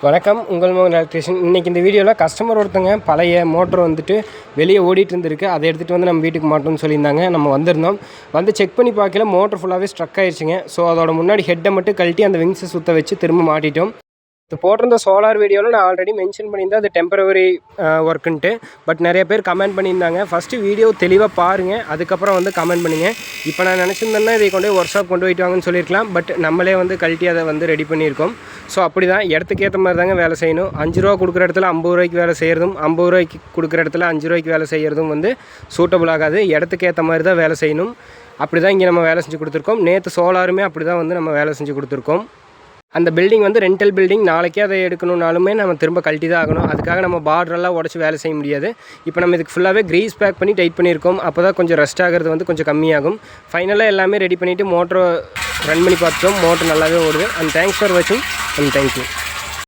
வணக்கம் உங்கள் மோகன் எலக்ட்ரிஷியன். இன்றைக்கி இந்த வீடியோவில் கஸ்டமர் ஒருத்தங்க பழைய மோட்டர் வந்துட்டு வெளியே ஓடிட்டு இருந்திருக்கு. அதை எடுத்துகிட்டு வந்து நம்ம வீட்டுக்கு மாட்டோம்னு சொல்லியிருந்தாங்க. நம்ம வந்திருந்தோம். வந்து செக் பண்ணி பார்க்கல மோட்டர் ஃபுல்லாகவே ஸ்ட்ரக் ஆயிடுச்சுங்க. ஸோ அதோட முன்னாடி ஹெட்டை மட்டும் கழட்டி அந்த விங்ஸை சுற்ற வச்சு திரும்ப மாட்டிட்டோம். இப்போ போட்டிருந்த சோலார் வீடியோவில் நான் ஆல்ரெடி மென்ஷன் பண்ணியிருந்தேன் அது டெம்பரவரி ஒர்க்குன்ட்டு. பட் நிறைய பேர் கமெண்ட் பண்ணியிருந்தாங்க. ஃபஸ்ட்டு வீடியோ தெளிவாக பாருங்கள், அதுக்கப்புறம் வந்து கமெண்ட் பண்ணுங்கள். இப்போ நான் நினச்சிருந்தேன்னா இதை கொண்டு போய் ஒர்க் ஷாப் கொண்டு போயிட்டு வாங்கன்னு சொல்லியிருக்கலாம். பட் நம்மளே வந்து கழட்டி அதை வந்து ரெடி பண்ணியிருக்கோம். ஸோ அப்படி தான் இடத்துக்கு ஏற்ற மாதிரி தாங்க வேலை செய்யணும். 5 ரூபா கொடுக்குற இடத்துல 50 ரூபாய்க்கு வேலை செய்கிறதும், 50 ரூபாய்க்கு கொடுக்குற இடத்துல 5 ரூபாய்க்கு வேலை செய்கிறதும் வந்து சூட்டபுள் ஆகாது. இடத்துக்கு ஏற்ற மாதிரி தான் வேலை செய்யணும். அப்படி தான் இங்கே நம்ம வேலை செஞ்சு கொடுத்துருக்கோம். நேற்று சோலாருமே அப்படி தான் வந்து நம்ம வேலை செஞ்சு கொடுத்துருக்கோம். அந்த பில்டிங் வந்து ரெண்டல் பில்டிங். நாளைக்கே அதை எடுக்கணுன்னாலுமே நம்ம திரும்ப கழட்டி தான் ஆகணும். அதுக்காக நம்ம பார்டரெல்லாம் உடச்சி வேலை செய்ய முடியாது. இப்போ நம்ம இதுக்கு ஃபுல்லாகவே க்ரீஸ் பேக் பண்ணி டைட் பண்ணியிருக்கோம். அப்போ தான் கொஞ்சம் ரெஸ்ட் ஆகிறது வந்து கொஞ்சம் கம்மியாகும். ஃபைனலாக எல்லாமே ரெடி பண்ணிவிட்டு மோட்டரை ரன் பண்ணி பார்த்துட்டோம். மோட்டர் நல்லாவே ஓடுது. அண்ட் தேங்க்ஸ் ஃபார் வாட்சிங் அண்ட் தேங்க்யூ.